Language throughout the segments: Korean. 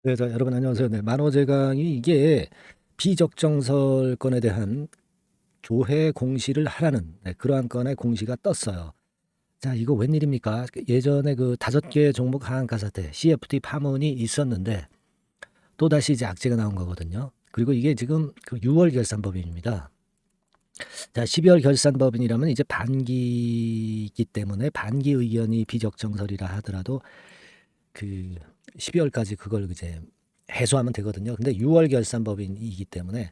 네. 여러분 안녕하세요. 네. 만호제강이 이게 비적정설 건에 대한 조회 공시를 하라는 그러한 건의 공시가 떴어요. 자, 이거 웬일입니까? 예전에 그 5개 종목 하한가 사태 CFD 파문이 있었는데 또다시 이제 악재가 나온 거거든요. 그리고 이게 지금 그 6월 결산법인입니다. 자, 12월 결산법인이라면 이제 반기이기 때문에 반기 의견이 비적정설이라 하더라도 그 12월까지 그걸 이제 해소하면 되거든요. 근데 6월 결산법인이기 때문에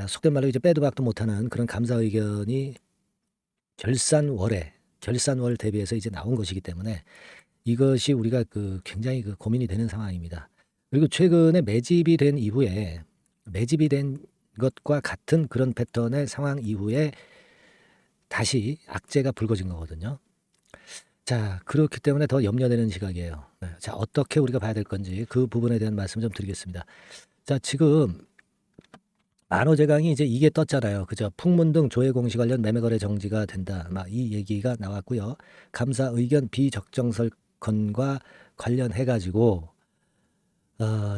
속된 말로 이제 빼도 박도 못하는 그런 감사 의견이 결산월 대비해서 이제 나온 것이기 때문에 이것이 우리가 그 굉장히 그 고민이 되는 상황입니다. 그리고 최근에 매집이 된 것과 같은 그런 패턴의 상황 이후에 다시 악재가 불거진 거거든요. 자, 그렇기 때문에 더 염려되는 시각이에요. 네. 자, 어떻게 우리가 봐야 될 건지 그 부분에 대한 말씀 좀 드리겠습니다. 자, 지금 만호제강이 이제 이게 떴잖아요. 그죠? 풍문 등 조회 공시 관련 매매 거래 정지가 된다. 막 이 얘기가 나왔고요. 감사 의견 비적정설 건과 관련해 가지고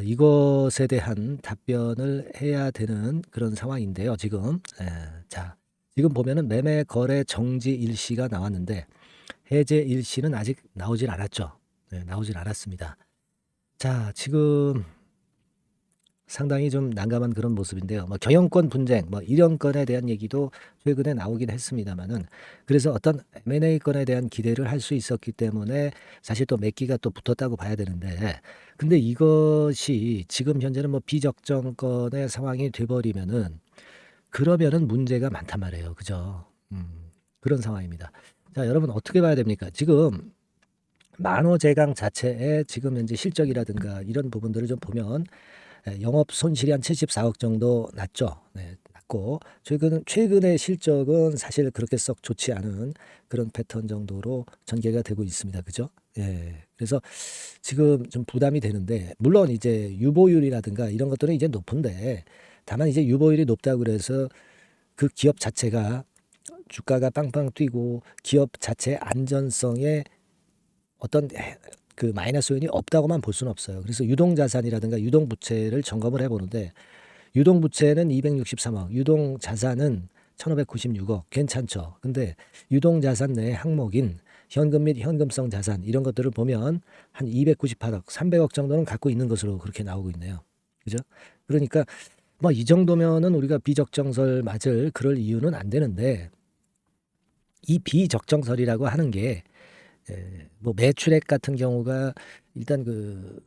이것에 대한 답변을 해야 되는 그런 상황인데요, 지금. 자, 지금 보면은 매매 거래 정지 일시가 나왔는데 해제 일시는 아직 나오질 않았죠. 네, 나오질 않았습니다. 자, 지금 상당히 좀 난감한 그런 모습인데요. 뭐 경영권 분쟁, 뭐 이런 건에 대한 얘기도 최근에 나오긴 했습니다만은 그래서 어떤 M&A 건에 대한 기대를 할 수 있었기 때문에 사실 또 몇 기가 또 붙었다고 봐야 되는데 근데 이것이 지금 현재는 뭐 비적정권의 상황이 돼버리면은 그러면은 문제가 많단 말이에요. 그죠? 그런 상황입니다. 자, 여러분 어떻게 봐야 됩니까? 지금 만호제강 자체의 지금 현재 실적이라든가 이런 부분들을 좀 보면 영업 손실이 한 74억 정도 났죠. 네, 났고 최근의 실적은 사실 그렇게 썩 좋지 않은 그런 패턴 정도로 전개가 되고 있습니다. 그죠? 예. 그래서 지금 좀 부담이 되는데 물론 이제 유보율이라든가 이런 것들은 이제 높은데 다만 이제 유보율이 높다고 그래서 그 기업 자체가 주가가 빵빵 뛰고 기업 자체 안전성에 어떤 그 마이너스 요인이 없다고만 볼 수는 없어요. 그래서 유동자산이라든가 유동부채를 점검을 해보는데 유동부채는 263억, 유동자산은 1596억 괜찮죠. 근데 유동자산 내 항목인 현금 및 현금성 자산 이런 것들을 보면 한 298억, 300억 정도는 갖고 있는 것으로 그렇게 나오고 있네요. 그죠? 그러니까 뭐 이 정도면은 우리가 비적정설 맞을 그럴 이유는 안 되는데 이 비적정설이라고 하는 게 뭐 매출액 같은 경우가 일단 그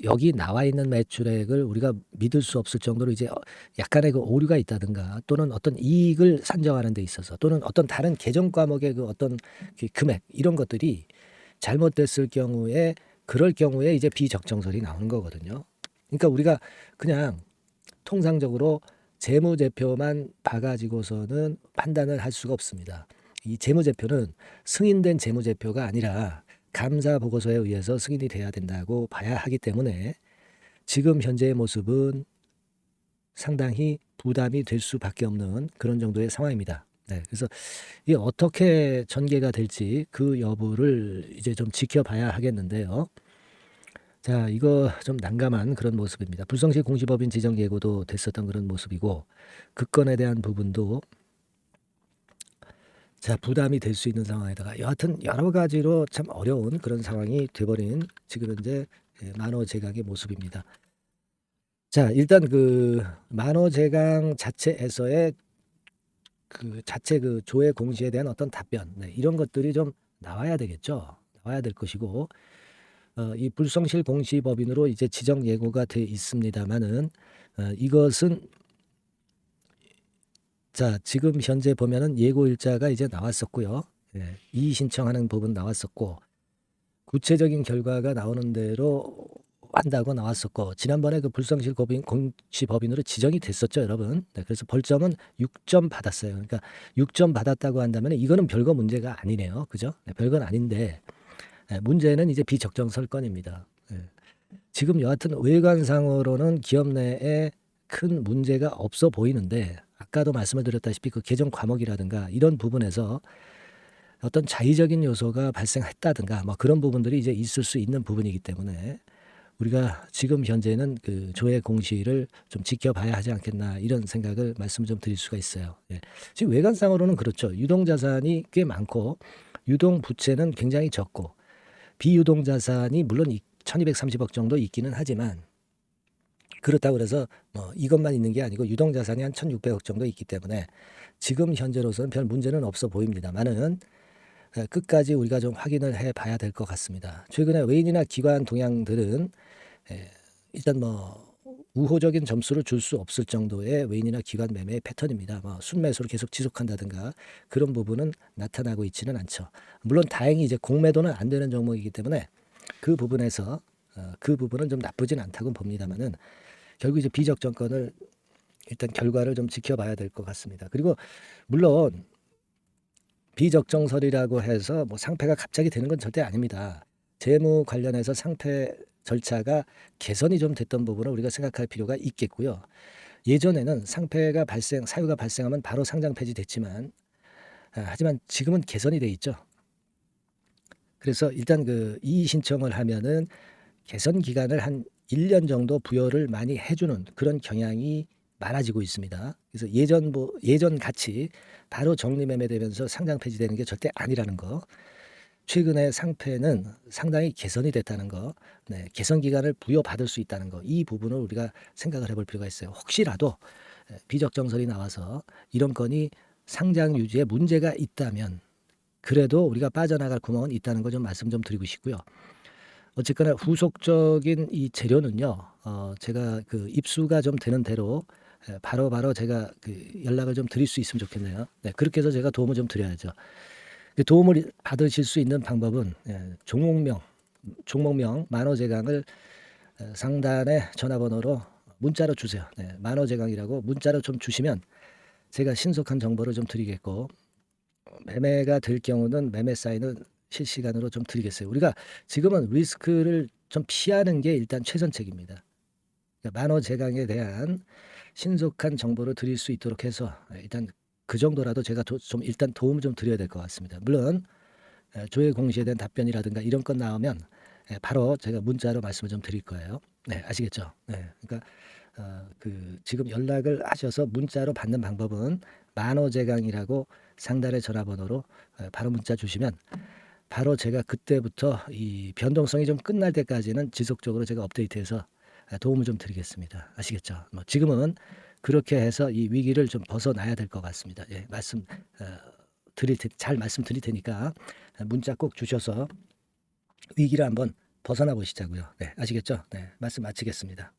여기 나와 있는 매출액을 우리가 믿을 수 없을 정도로 이제 약간의 그 오류가 있다든가 또는 어떤 이익을 산정하는 데 있어서 또는 어떤 다른 계정 과목의 그 어떤 그 금액 이런 것들이 잘못됐을 경우에 그럴 경우에 이제 비적정설이 나오는 거거든요. 그러니까 우리가 그냥 통상적으로 재무제표만 봐 가지고서는 판단을 할 수가 없습니다. 이 재무제표는 승인된 재무제표가 아니라 감사 보고서에 의해서 승인이 돼야 된다고 봐야 하기 때문에 지금 현재의 모습은 상당히 부담이 될 수밖에 없는 그런 정도의 상황입니다. 네, 그래서 이게 어떻게 전개가 될지 그 여부를 이제 좀 지켜봐야 하겠는데요. 자, 이거 좀 난감한 그런 모습입니다. 불성실 공시법인 지정 예고도 됐었던 그런 모습이고 그 건에 대한 부분도 자, 부담이 될 수 있는 상황에다가 여하튼 여러 가지로 참 어려운 그런 상황이 돼 버린 지금 현재 만호제강의 모습입니다. 자, 일단 그 만호제강 자체에서의 그 자체 그 조회 공시에 대한 어떤 답변 이런 것들이 좀 나와야 되겠죠. 나와야 될 것이고 이 불성실 공시법인으로 이제 지정 예고가 돼 있습니다마는 이것은 자, 지금 현재 보면은 예고일자가 이제 나왔었고요. 예, 이의 신청하는 부분 나왔었고 구체적인 결과가 나오는 대로 한다고 나왔었고 지난번에 그 불성실 공시법인으로 지정이 됐었죠, 여러분. 네, 그래서 벌점은 6점 받았어요. 그러니까 6점 받았다고 한다면 이거는 별거 문제가 아니네요. 그죠? 네, 별건 아닌데 문제는 이제 비적정설 건입니다. 예. 지금 여하튼 외관상으로는 기업 내에 큰 문제가 없어 보이는데 아까도 말씀을 드렸다시피 그 개정 과목이라든가 이런 부분에서 어떤 자의적인 요소가 발생했다든가 뭐 그런 부분들이 이제 있을 수 있는 부분이기 때문에 우리가 지금 현재는 그 조회 공시를 좀 지켜봐야 하지 않겠나 이런 생각을 말씀을 좀 드릴 수가 있어요. 예. 지금 외관상으로는 그렇죠. 유동 자산이 꽤 많고 유동 부채는 굉장히 적고 비유동 자산이 물론 1230억 정도 있기는 하지만 그렇다고 그래서 뭐 이것만 있는 게 아니고 유동 자산이 한 1600억 정도 있기 때문에 지금 현재로서는 별 문제는 없어 보입니다만은 끝까지 우리가 좀 확인을 해 봐야 될 것 같습니다. 최근에 외인이나 기관 동향들은 일단 뭐 우호적인 점수를 줄 수 없을 정도의 외인이나 기관 매매의 패턴입니다. 뭐 순매수를 계속 지속한다든가 그런 부분은 나타나고 있지는 않죠. 물론 다행히 이제 공매도는 안 되는 종목이기 때문에 그 부분에서 그 부분은 좀 나쁘진 않다고 봅니다만은 결국 이제 비적정권을 일단 결과를 좀 지켜봐야 될 것 같습니다. 그리고 물론 비적정설이라고 해서 뭐 상패가 갑자기 되는 건 절대 아닙니다. 재무 관련해서 상패 절차가 개선이 좀 됐던 부분을 우리가 생각할 필요가 있겠고요. 예전에는 상패가 사유가 발생하면 바로 상장 폐지됐지만 하지만 지금은 개선이 돼 있죠. 그래서 일단 그 이의 신청을 하면은 개선 기간을 한 1년 정도 부여를 많이 해주는 그런 경향이 많아지고 있습니다. 그래서 예전 같이 바로 정리매매되면서 상장 폐지되는 게 절대 아니라는 거. 최근에 상패는 상당히 개선이 됐다는 거, 네, 개선 기간을 부여받을 수 있다는 거, 이 부분을 우리가 생각을 해볼 필요가 있어요. 혹시라도 비적정설이 나와서 이런 건이 상장 유지에 문제가 있다면 그래도 우리가 빠져나갈 구멍은 있다는 거 좀 말씀 좀 드리고 싶고요. 어쨌거나 후속적인 이 재료는요, 제가 그 입수가 좀 되는 대로 바로바로 제가 그 연락을 좀 드릴 수 있으면 좋겠네요. 네, 그렇게 해서 제가 도움을 좀 드려야죠. 그 도움을 받으실 수 있는 방법은 종목명 만호제강을 상단의 전화번호로 문자로 주세요. 네, 만호제강이라고 문자로 좀 주시면 제가 신속한 정보를 좀 드리겠고 매매가 될 경우는 매매 사인은 실시간으로 좀 드리겠어요. 우리가 지금은 리스크를 좀 피하는 게 일단 최선책입니다. 그러니까 만호제강에 대한 신속한 정보를 드릴 수 있도록 해서 일단 그 정도라도 제가 좀 일단 도움을 좀 드려야 될 것 같습니다. 물론 조회 공시에 대한 답변이라든가 이런 건 나오면 바로 제가 문자로 말씀을 좀 드릴 거예요. 네, 아시겠죠? 네, 그러니까 그 지금 연락을 하셔서 문자로 받는 방법은 만호제강이라고 상단의 전화번호로 바로 문자 주시면 바로 제가 그때부터 이 변동성이 좀 끝날 때까지는 지속적으로 제가 업데이트해서 도움을 좀 드리겠습니다. 아시겠죠? 뭐 지금은 그렇게 해서 이 위기를 좀 벗어나야 될 것 같습니다. 예, 잘 말씀드릴 테니까 문자 꼭 주셔서 위기를 한번 벗어나 보시자고요. 네, 아시겠죠? 네, 말씀 마치겠습니다.